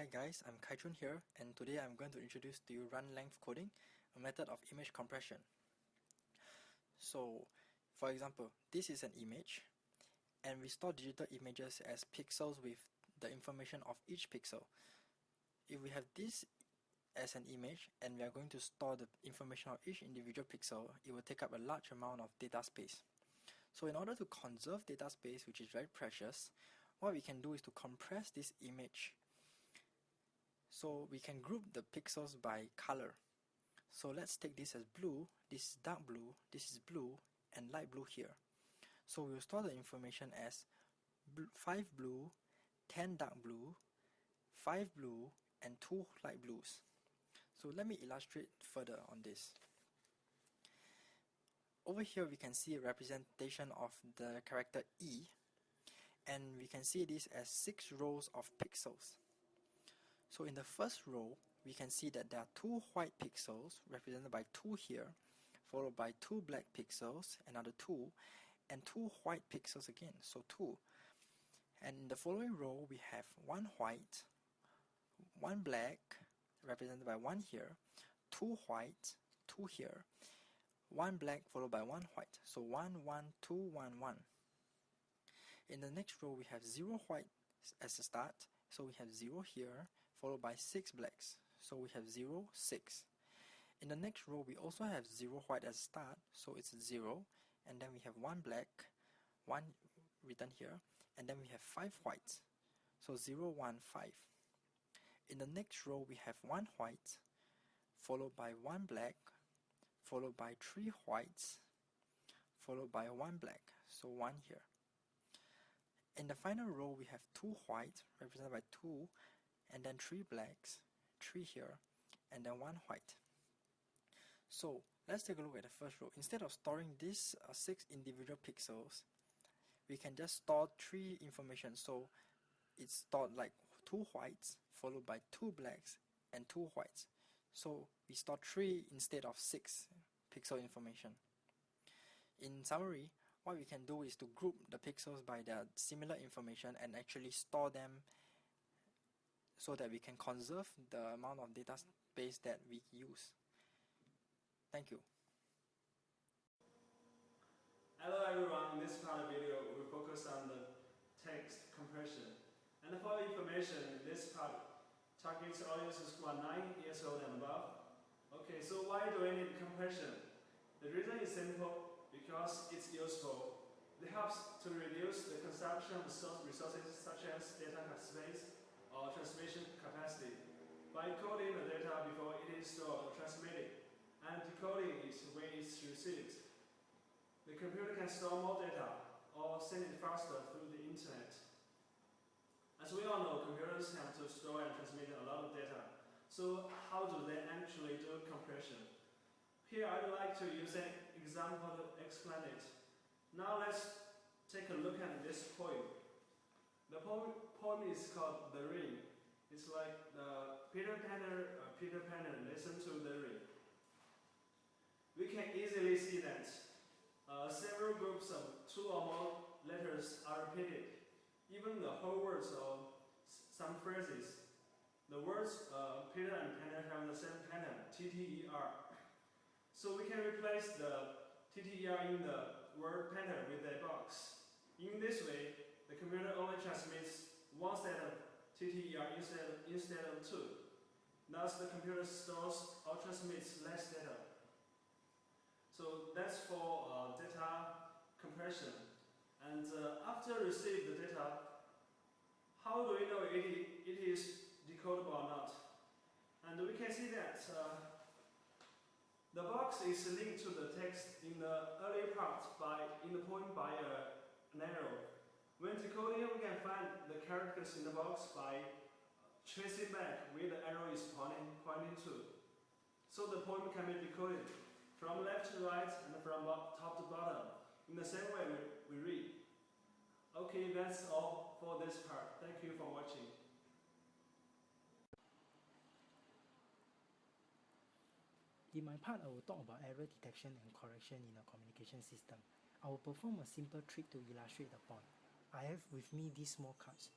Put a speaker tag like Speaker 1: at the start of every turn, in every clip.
Speaker 1: Hi guys, I'm Kai-Chun here, and today I'm going to introduce to you run length coding, a method of image compression. So, for example, this is an image, and we store digital images as pixels with the information of each pixel. If we have this as an image, and we are going to store the information of each individual pixel, it will take up a large amount of data space. So in order to conserve data space, which is very precious, what we can do is to compress this image. So we can group the pixels by color. So let's take this as blue, this is dark blue, this is blue, and light blue here. So we'll store the information as 5 blue, 10 dark blue, 5 blue, and 2 light blues. So let me illustrate further on this. Over here we can see a representation of the character E, and we can see this as 6 rows of pixels. So in the first row, we can see that there are 2 white pixels represented by 2 here, followed by 2 black pixels, another 2, and 2 white pixels again, so 2. And in the following row, we have 1 white, 1 black, represented by 1 here, 2 white, 2 here, 1 black followed by 1 white, so 1, 1, 2, 1, 1. In the next row, we have 0 white as a start, so we have 0 here, followed by 6 blacks, so we have 0, 6. In the next row, we also have 0 white as a start, so it's 0, and then we have 1 black, 1 written here, and then we have 5 whites, so 0, 1, 5. In the next row, we have 1 white, followed by 1 black, followed by 3 whites, followed by 1 black, so 1 here. In the final row, we have 2 white, represented by 2, and then 3 blacks, 3 here, and then 1 white. So let's take a look at the first row. Instead of storing these 6 individual pixels, we can just store 3 information. So it's stored like 2 whites, followed by 2 blacks, and 2 whites. So we store 3 instead of 6 pixel information. In summary, what we can do is to group the pixels by their similar information and actually store them so that we can conserve the amount of data space that we use. Thank you.
Speaker 2: Hello everyone, in this part of the video we will focus on the text compression. And for information, in this part targets audiences who are 9 years old and above. Okay, so why do we need compression? The reason is simple. Because it's useful. It helps to reduce the consumption of resources such as data space or transmission capacity by encoding the data before it is stored or transmitted and decoding it when it's received. The computer can store more data or send it faster through the internet. As we all know, computers have to store and transmit a lot of data. So how do they actually do compression? Here I would like to use an example to explain it. Now let's take a look at this poem. The poem is called The Ring. It's like the Peter Pan listen to the ring. We can easily see that several groups of 2 or more letters are repeated. Even the whole words or some phrases. The words Peter and Pan have the same pattern, TTER. So we can replace the TTER in the word pattern with a box. In this way, the computer only transmits 1 set of TTER instead of 2. Thus, the computer stores or transmits less data. So that's for data compression. And after receive the data, how do we know it is decodable or not? And we can see that the box is linked to the text in the earlier part in the poem by an arrow. When decoding, we can find the characters in the box by tracing back where the arrow is pointing to. So the poem can be decoded from left to right and from top to bottom. In the same way we read. Okay, that's all for this part. Thank you for watching.
Speaker 3: In my part, I will talk about error detection and correction in a communication system. I will perform a simple trick to illustrate the point. I have with me these small cards.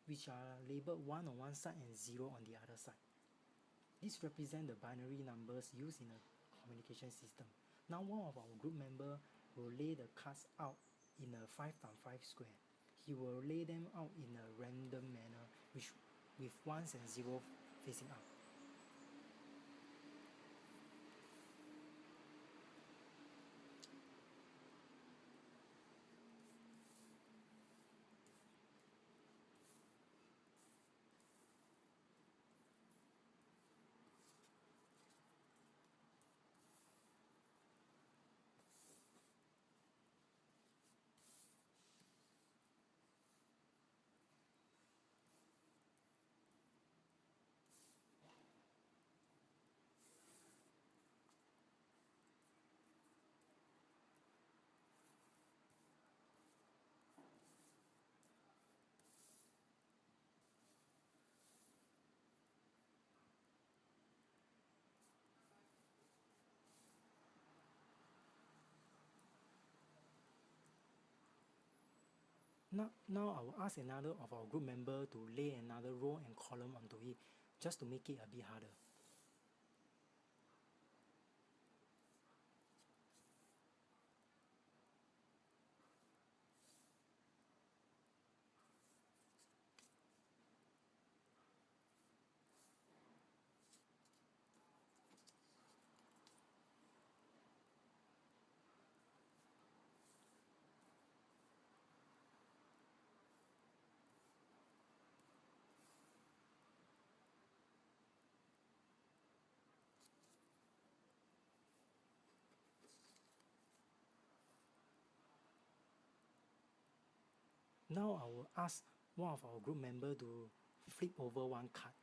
Speaker 3: which are labeled 1 on one side and 0 on the other side. This represents the binary numbers used in a communication system. Now one of our group members will lay the cards out in a 5x5 square. He will lay them out in a random manner with 1s and 0s facing up. Now I will ask another of our group member to lay another row and column onto it, just to make it a bit harder. Now I will ask one of our group members to flip over one card,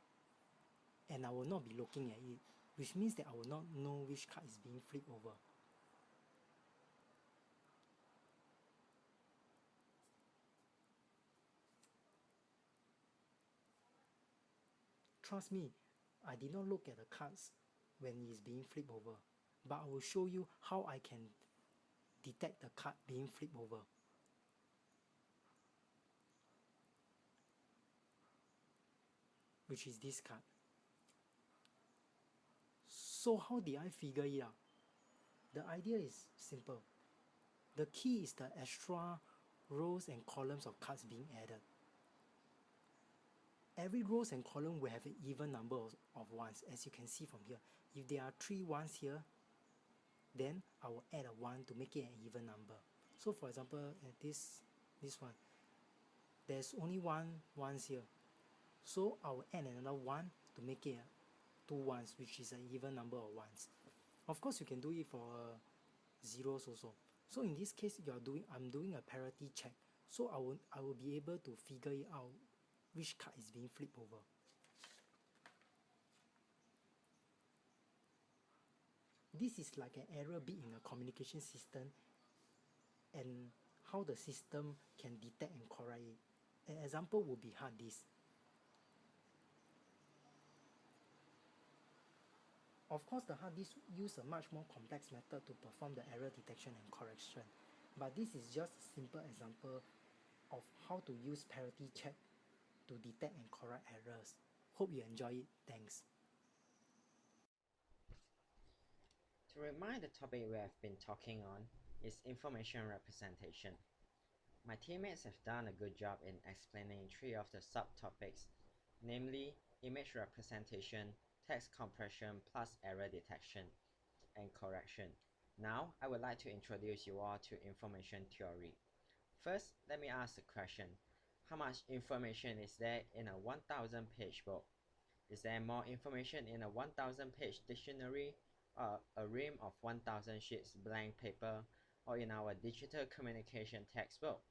Speaker 3: and I will not be looking at it, which means that I will not know which card is being flipped over. Trust me, I did not look at the cards when it is being flipped over, but I will show you how I can detect the card being flipped over. Which is this card. So how did I figure it out? The idea is simple. The key is the extra rows and columns of cards being added. Every rows and column will have an even number of ones, as you can see from here. If there are 3 ones here, then I will add a 1 to make it an even number. So for example, at this one, there's only 1 ones here. So I will add another 1 to make it 2 ones, which is an even number of ones. Of course, you can do it for zeros also. So in this case, I'm doing a parity check. So I will be able to figure it out which card is being flipped over. This is like an error bit in a communication system, and how the system can detect and correct it. An example would be hard disk. Of course, the hard disk use a much more complex method to perform the error detection and correction, but this is just a simple example of how to use parity check to detect and correct errors. Hope you enjoy it. Thanks.
Speaker 4: To remind the topic we have been talking on is information representation. My teammates have done a good job in explaining 3 of the subtopics, namely image representation, text compression plus error detection and correction. Now I would like to introduce you all to information theory. First, let me ask the question, how much information is there in a 1000-page book? Is there more information in a 1000-page dictionary, a ream of 1000 sheets blank paper, or in our digital communication textbook?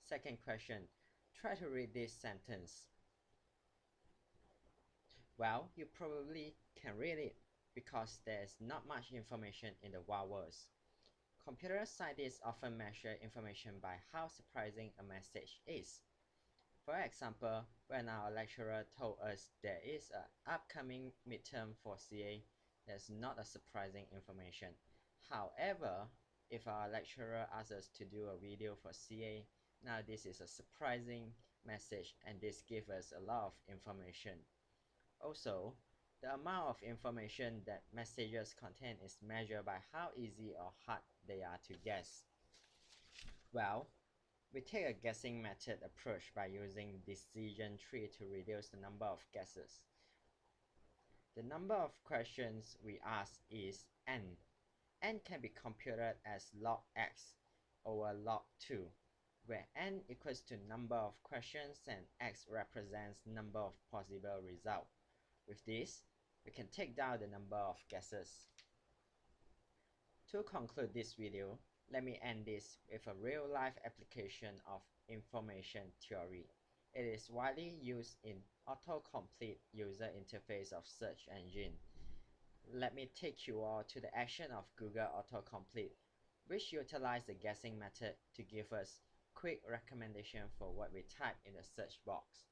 Speaker 4: Second question, try to read this sentence. Well, you probably can read it because there's not much information in the wild world. Computer scientists often measure information by how surprising a message is. For example, when our lecturer told us there is an upcoming midterm for CA, that's not a surprising information. However, if our lecturer asks us to do a video for CA, now this is a surprising message, and this gives us a lot of information. Also, the amount of information that messages contain is measured by how easy or hard they are to guess. Well, we take a guessing method approach by using decision tree to reduce the number of guesses. The number of questions we ask is n. N can be computed as log x over log 2, where n equals to number of questions and x represents number of possible results. With this, we can take down the number of guesses. To conclude this video, let me end this with a real-life application of information theory. It is widely used in autocomplete user interface of search engine. Let me take you all to the action of Google Autocomplete, which utilize the guessing method to give us quick recommendation for what we type in the search box.